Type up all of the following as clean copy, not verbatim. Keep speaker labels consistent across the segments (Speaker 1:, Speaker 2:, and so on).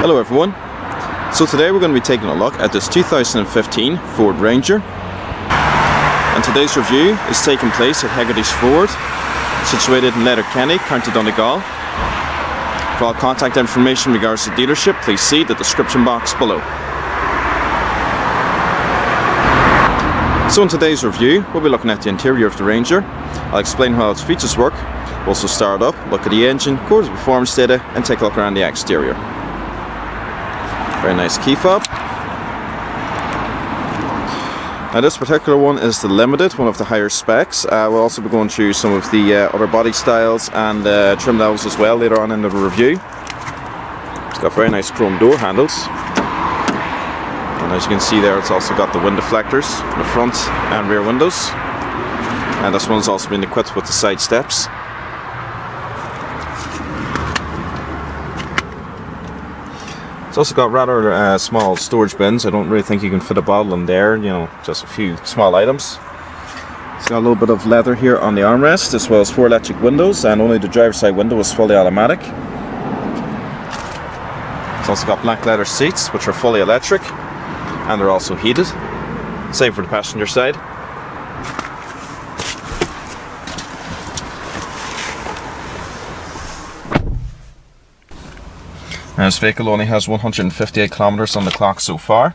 Speaker 1: Hello everyone. So today we're going to be taking a look at this 2015 Ford Ranger. And today's review is taking place at Hegarty's Ford, situated in Letterkenny, County Donegal. For all contact information in regards to the dealership, please see the description box below. So in today's review, we'll be looking at the interior of the Ranger. I'll explain how its features work. We'll also start up, look at the engine, go over the performance data, and take a look around the exterior. Very nice key fob. Now this particular one is the Limited, one of the higher specs. We'll also be going through some of the other body styles and trim levels as well later on in the review. It's got very nice chrome door handles. And as you can see there, it's also got the wind deflectors in the front and rear windows. And this one's also been equipped with the side steps. It's also got rather small storage bins. I don't really think you can fit a bottle in there, you know, just a few small items. It's got a little bit of leather here on the armrest, as well as 4 electric windows, and only the driver's side window is fully automatic. It's also got black leather seats, which are fully electric, and they're also heated. Same for the passenger side. Now this vehicle only has 158 kilometers on the clock so far.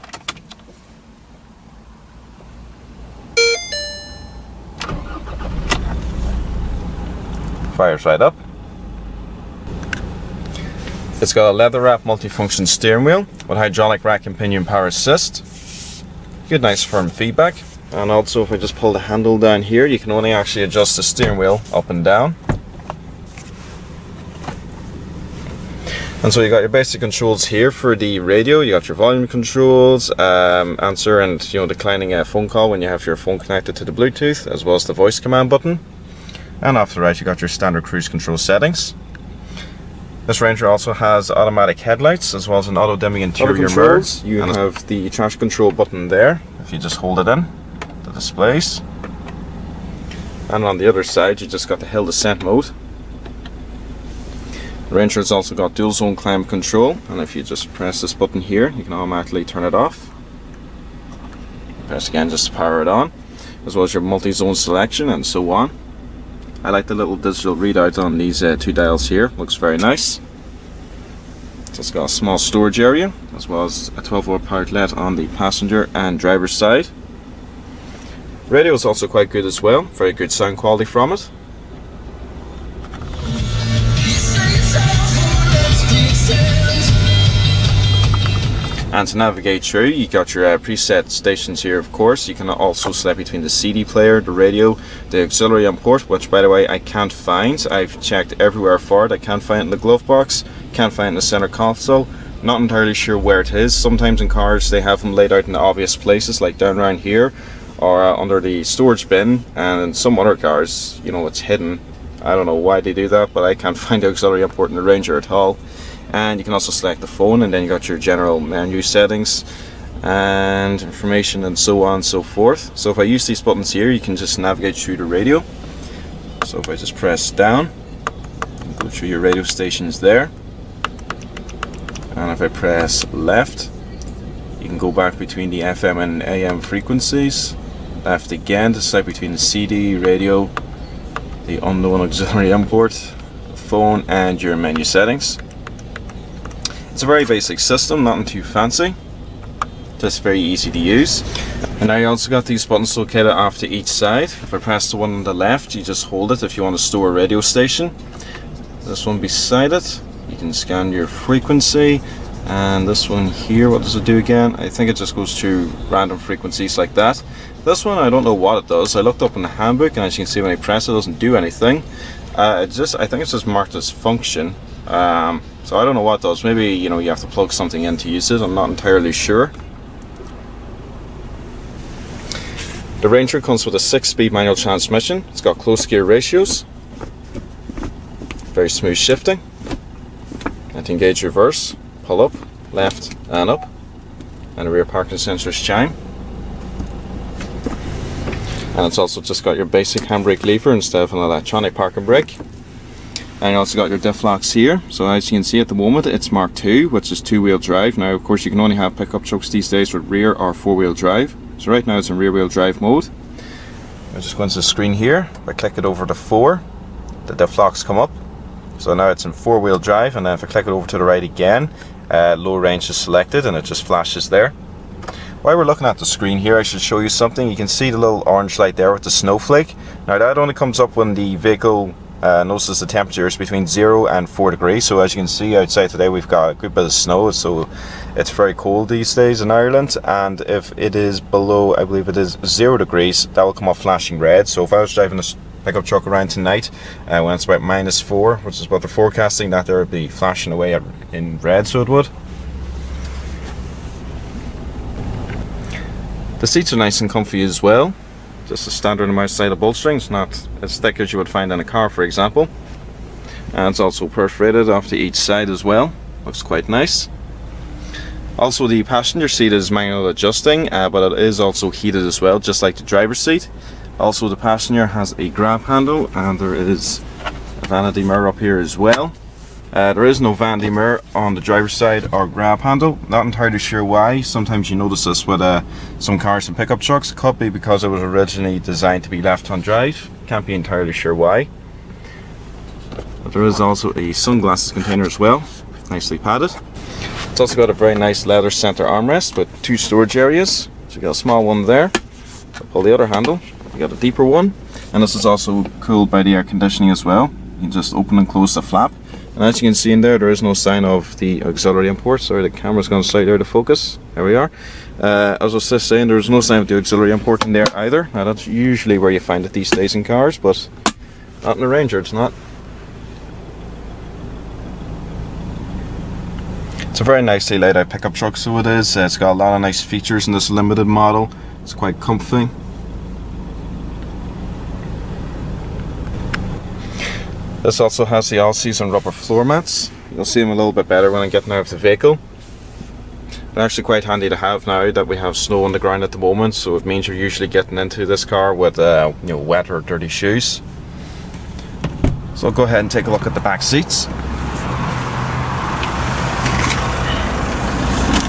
Speaker 1: Fires right up. It's got a leather wrap multifunction steering wheel with hydraulic rack and pinion power assist. Good nice firm feedback. And also if I just pull the handle down here, you can only actually adjust the steering wheel up and down. And so you got your basic controls here for the radio. You got your volume controls, answer and declining a phone call when you have your phone connected to the Bluetooth, as well as the voice command button. And off to the right you got your standard cruise control settings. This Ranger also has automatic headlights as well as an auto dimming interior mirror. You have the traction control button there. If you just hold it in, the displays. And on the other side you just got the hill descent mode. The Ranger has also got dual zone climate control, and if you just press this button here you can automatically turn it off. Press again just to power it on, as well as your multi-zone selection and so on. I like the little digital readout on these 2 dials here, looks very nice. It's got a small storage area as well as a 12-volt power outlet on the passenger and driver's side. Radio is also quite good as well, very good sound quality from it. And to navigate through, you got your preset stations here, of course. You can also select between the CD player, the radio, the auxiliary port, which by the way I can't find. I've checked everywhere for it. I can't find it in the glove box, can't find it in the center console. Not entirely sure where it is. Sometimes in cars they have them laid out in the obvious places, like down around here or under the storage bin, and in some other cars, it's hidden. I don't know why they do that, but I can't find the auxiliary port in the Ranger at all. And you can also select the phone, and then you got your general menu settings and information and so on and so forth. So if I use these buttons here, you can just navigate through the radio. So if I just press down, go through your radio stations there. And if I press left, you can go back between the FM and AM frequencies. Left again to select between the CD, radio, the unknown auxiliary import, the phone, and your menu settings. It's a very basic system, nothing too fancy, just very easy to use. And now you also got these buttons located off to each side. If I press the one on the left, you just hold it if you want to store a radio station. This one beside it, you can scan your frequency. And this one here, what does it do again? I think it just goes through random frequencies like that. This one, I don't know what it does. I looked up in the handbook, and as you can see when I press it, it doesn't do anything. I think it's just marked as function. So I don't know what it does. Maybe you have to plug something in to use it. I'm not entirely sure. The Ranger comes with a 6-speed manual transmission. It's got close gear ratios, very smooth shifting, and to engage reverse, pull up, left and up, and a rear parking sensor chime. And it's also just got your basic handbrake lever instead of an electronic parking brake. And you also got your diff locks here. So as you can see at the moment, it's Mark II, which is 2-wheel drive. Now of course you can only have pickup trucks these days with rear or 4-wheel drive. So right now it's in rear-wheel drive mode. I just go into the screen here. If I click it over to 4, the diff locks come up. So now it's in 4-wheel drive, and then if I click it over to the right again, low range is selected and it just flashes there. While we're looking at the screen here, I should show you something. You can see the little orange light there with the snowflake. Now that only comes up when the vehicle notices the temperature is between 0 and 4 degrees. So as you can see outside today, we've got a good bit of snow, so it's very cold these days in Ireland. And if it is below, I believe it is 0 degrees, that will come up flashing red. So if I was driving this pickup truck around tonight when it's about -4, which is what they're forecasting, that there would be flashing away in red, so it would. The seats are nice and comfy as well. Just a standard amount side of bolstering. It's not as thick as you would find in a car, for example. And it's also perforated off to each side as well. Looks quite nice. Also, the passenger seat is manual adjusting, but it is also heated as well, just like the driver's seat. Also, the passenger has a grab handle, and there is a vanity mirror up here as well. There is no vanity mirror on the driver's side or grab handle. Not entirely sure why. Sometimes you notice this with some cars and pickup trucks. It could be because it was originally designed to be left-hand drive. Can't be entirely sure why. But there is also a sunglasses container as well, nicely padded. It's also got a very nice leather center armrest with 2 storage areas. So you got a small one there. I'll pull the other handle. You got a deeper one, and this is also cooled by the air conditioning as well. You can just open and close the flap, and as you can see in there, there is no sign of the auxiliary import. Sorry, the camera's gone slightly out of focus. There we are. As I was just saying, there's no sign of the auxiliary import in there either. Now that's usually where you find it these days in cars, but not in the Ranger, it's not. It's a very nicely laid out pickup truck, so it is. It's got a lot of nice features in this limited model. It's quite comfy. This also has the all-season rubber floor mats. You'll see them a little bit better when I'm getting out of the vehicle. They're actually quite handy to have now that we have snow on the ground at the moment, so it means you're usually getting into this car with wet or dirty shoes. So I'll go ahead and take a look at the back seats.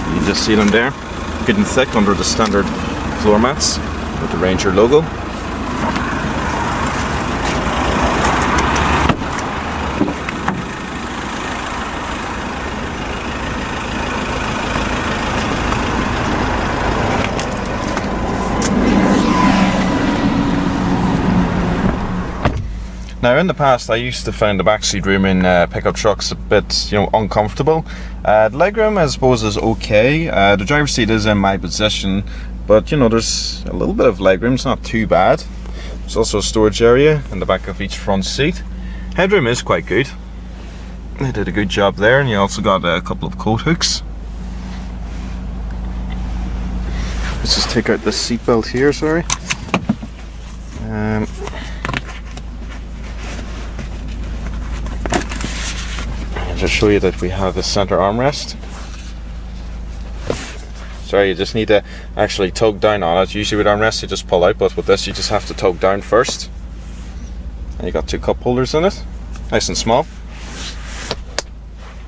Speaker 1: You can just see them there, good and thick under the standard floor mats with the Ranger logo. Now in the past I used to find the backseat room in pickup trucks a bit uncomfortable. The legroom I suppose is okay. The driver's seat is in my position, but there's a little bit of legroom, it's not too bad. There's also a storage area in the back of each front seat. Headroom is quite good. They did a good job there, and you also got a couple of coat hooks. Let's just take out the seat belt here, sorry. Just show you that we have the center armrest. Sorry, you just need to actually tug down on it. Usually with armrests you just pull out, but with this you just have to tug down first. And you got 2 cup holders in it, nice and small.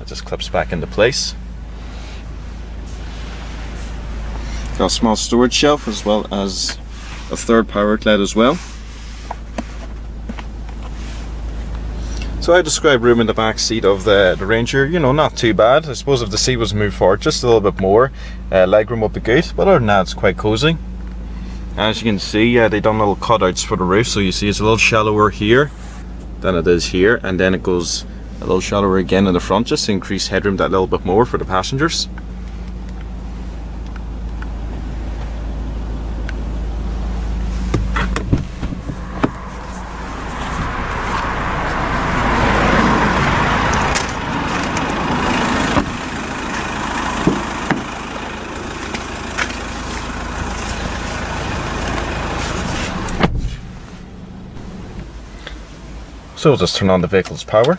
Speaker 1: It just clips back into place. Got a small storage shelf as well as a 3rd power outlet as well. So I describe room in the back seat of the Ranger, not too bad. I suppose if the seat was moved forward just a little bit more, legroom would be good, but other than that it's quite cozy. As you can see, they done little cutouts for the roof, so you see it's a little shallower here than it is here, and then it goes a little shallower again in the front, just to increase headroom that little bit more for the passengers. So we'll just turn on the vehicle's power.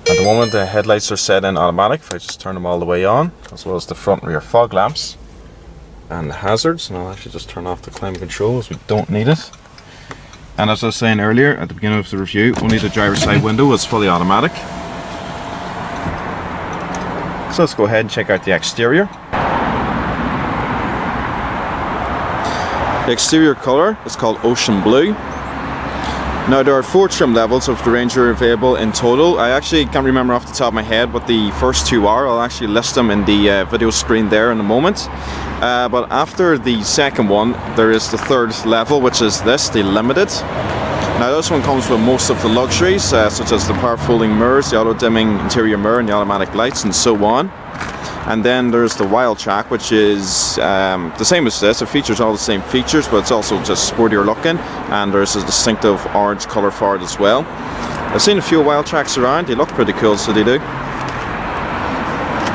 Speaker 1: At the moment the headlights are set in automatic. If I just turn them all the way on, as well as the front and rear fog lamps and the hazards, and I'll actually just turn off the climate control as we don't need it. And as I was saying earlier at the beginning of the review, only the driver's side window was fully automatic. So let's go ahead and check out the exterior. The exterior colour is called Ocean Blue. Now there are 4 trim levels of the Ranger available in total. I actually can't remember off the top of my head what the first 2 are. I'll actually list them in the video screen there in a moment. But after the second one, there is the 3rd level, which is this, the Limited. Now this one comes with most of the luxuries, such as the power folding mirrors, the auto dimming interior mirror and the automatic lights and so on. And then there's the Wild Track, which is the same as this. It features all the same features, but it's also just sportier looking, and there's a distinctive orange colour for it as well. I've seen a few Wild Tracks around. They look pretty cool, so they do.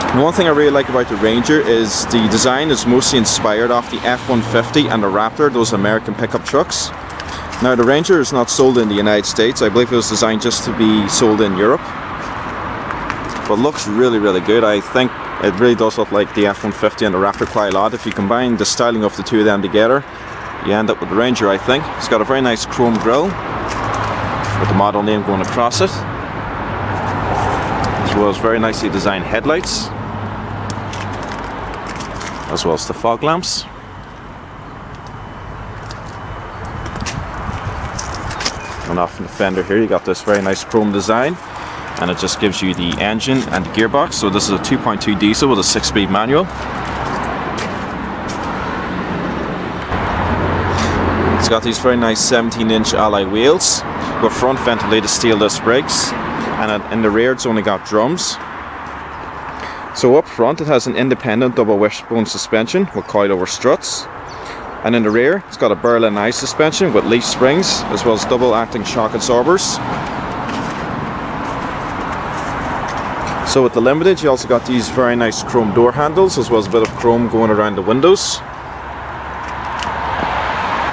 Speaker 1: And one thing I really like about the Ranger is the design is mostly inspired off the F-150 and the Raptor, those American pickup trucks. Now the Ranger is not sold in the United States. I believe it was designed just to be sold in Europe. But looks really, really good. I think it really does look like the F-150 and the Raptor quite a lot. If you combine the styling of the 2 of them together, you end up with the Ranger, I think. It's got a very nice chrome grille with the model name going across it, as well as very nicely designed headlights, as well as the fog lamps. And off in the fender here, you got this very nice chrome design. And it just gives you the engine and the gearbox. So this is a 2.2 diesel with a 6-speed manual. It's got these very nice 17-inch alloy wheels with front ventilated steel disc brakes, and in the rear it's only got drums. So up front it has an independent double wishbone suspension with coilover struts, and in the rear it's got a Berlin suspension with leaf springs as well as double acting shock absorbers. So with the Limited, you also got these very nice chrome door handles, as well as a bit of chrome going around the windows.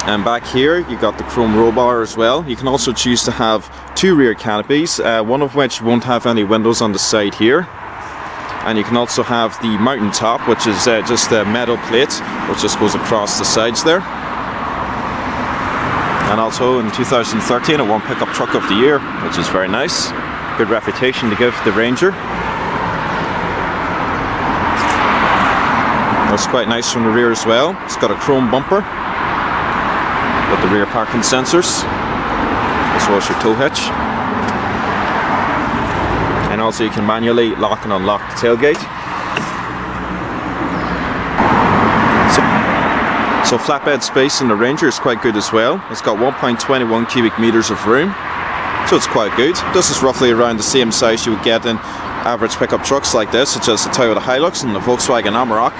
Speaker 1: And back here, you got the chrome roll bar as well. You can also choose to have 2 rear canopies, one of which won't have any windows on the side here. And you can also have the mountain top, which is just a metal plate, which just goes across the sides there. And also in 2013, it won Pickup Truck of the Year, which is very nice. Good reputation to give the Ranger. Looks quite nice from the rear as well. It's got a chrome bumper with the rear parking sensors, as well as your tow hitch. And also you can manually lock and unlock the tailgate. So flatbed space in the Ranger is quite good as well. It's got 1.21 cubic meters of room, so it's quite good. This is roughly around the same size you would get in average pickup trucks like this, such as the Toyota Hilux and the Volkswagen Amarok.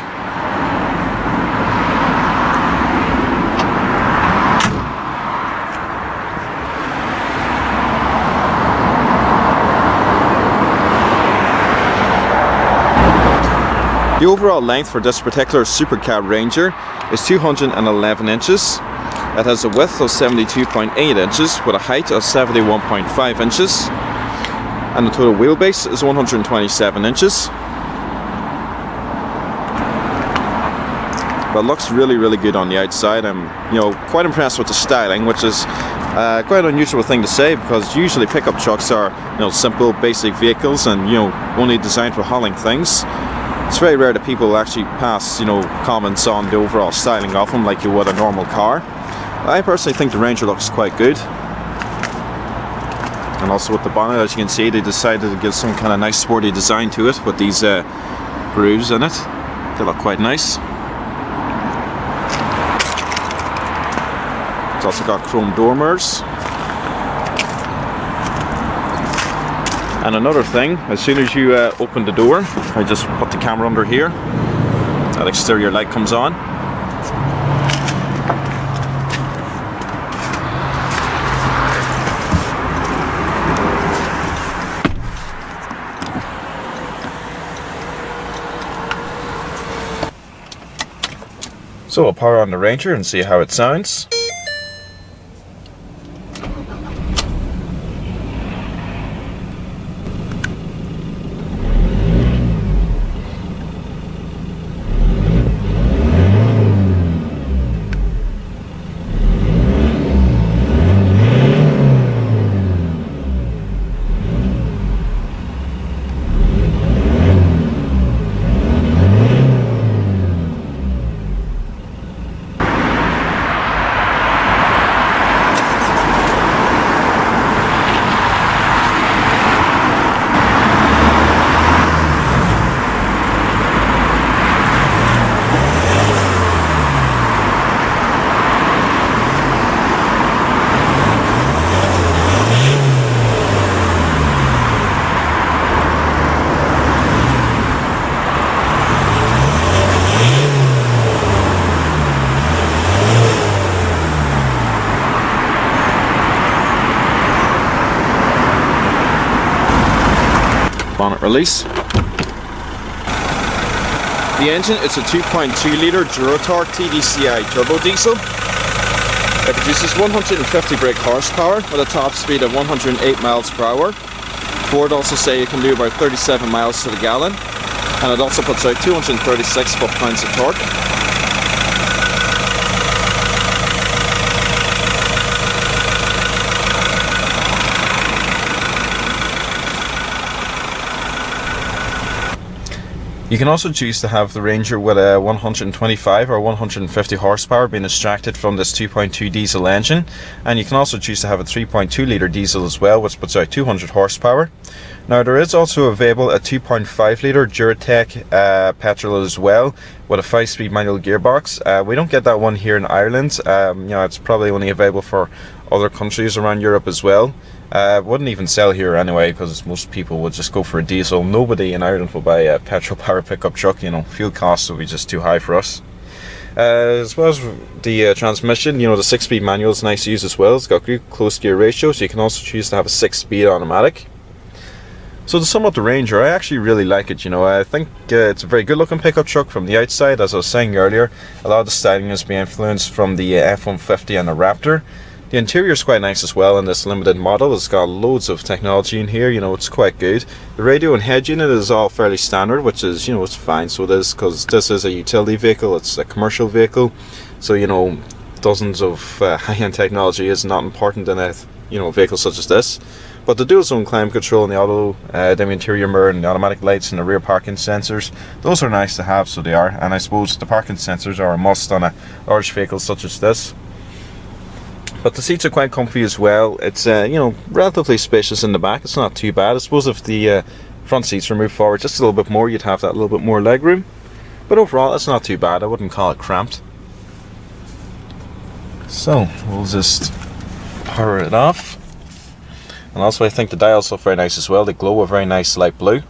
Speaker 1: The overall length for this particular Supercab Ranger is 211 inches. It has a width of 72.8 inches with a height of 71.5 inches. And the total wheelbase is 127 inches. But it looks really, really good on the outside. I'm quite impressed with the styling, which is quite an unusual thing to say, because usually pickup trucks are simple, basic vehicles and only designed for hauling things. It's very rare that people actually pass comments on the overall styling of them like you would a normal car. I personally think the Ranger looks quite good. And also with the bonnet, as you can see, they decided to give some kind of nice sporty design to it with these grooves in it. They look quite nice. It's also got chrome door mirrors. And another thing, as soon as you open the door, I just put the camera under here, that exterior light comes on. So I'll power on the Ranger and see how it sounds. bonnet release. The engine is a 2.2 litre Duratorque TDCi turbo diesel. It produces 150 brake horsepower with a top speed of 108 miles per hour. Ford also say it can do about 37 miles to the gallon, and it also puts out 236 foot-pounds of torque. You can also choose to have the Ranger with a 125 or 150 horsepower being extracted from this 2.2 diesel engine, and you can also choose to have a 3.2 litre diesel as well, which puts out 200 horsepower. Now there is also available a 2.5 litre Duratec petrol as well with a 5-speed manual gearbox. We don't get that one here in Ireland. You know, it's probably only available for other countries around Europe as well. Wouldn't even sell here anyway, because most people would just go for a diesel. Nobody in Ireland will buy a petrol powered pickup truck. You know, fuel costs will be just too high for us. As well as the transmission, you know, the 6-speed manual is nice to use as well. It's got good close gear ratio, so you can also choose to have a 6-speed automatic. So to sum up the Ranger, I actually really like it. You know, I think it's a very good looking pickup truck from the outside. As I was saying earlier, a lot of the styling has been influenced from the F-150 and the Raptor. The interior is quite nice as well in this limited model. It's got loads of technology in here, you know, it's quite good. The radio and head unit is all fairly standard, which is, you know, it's fine. So it is, because this is a utility vehicle, it's a commercial vehicle. So, you know, dozens of high-end technology is not important in a, you know, vehicle such as this. But the dual zone climate control and the auto dim interior mirror and the automatic lights and the rear parking sensors, those are nice to have, so they are. And I suppose the parking sensors are a must on a large vehicle such as this. But the seats are quite comfy as well. It's you know, relatively spacious in the back. It's not too bad. I suppose if the front seats were moved forward just a little bit more, you'd have that little bit more leg room. But overall, it's not too bad. I wouldn't call it cramped. So we'll just power it off. And also, I think the dials look very nice as well. They glow a very nice light blue.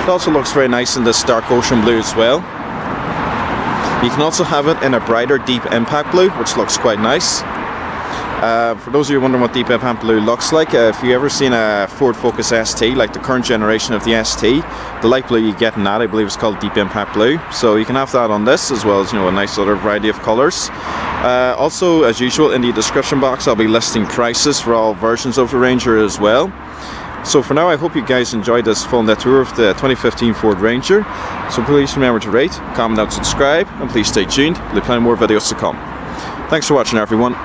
Speaker 1: It also looks very nice in this dark ocean blue as well. You can also have it in a brighter deep impact blue, which looks quite nice. For those of you wondering what deep impact blue looks like, if you've ever seen a Ford Focus ST, like the current generation of the ST, the light blue you get in that, I believe, is called deep impact blue. So you can have that on this, as well as, you know, a nice other variety of colours. Also, as usual, in the description box I'll be listing prices for all versions of the Ranger as well. So for now, I hope you guys enjoyed this full net tour of the 2015 Ford Ranger. So please remember to rate, comment and subscribe, and please stay tuned. There'll be plenty more videos to come. Thanks for watching, everyone.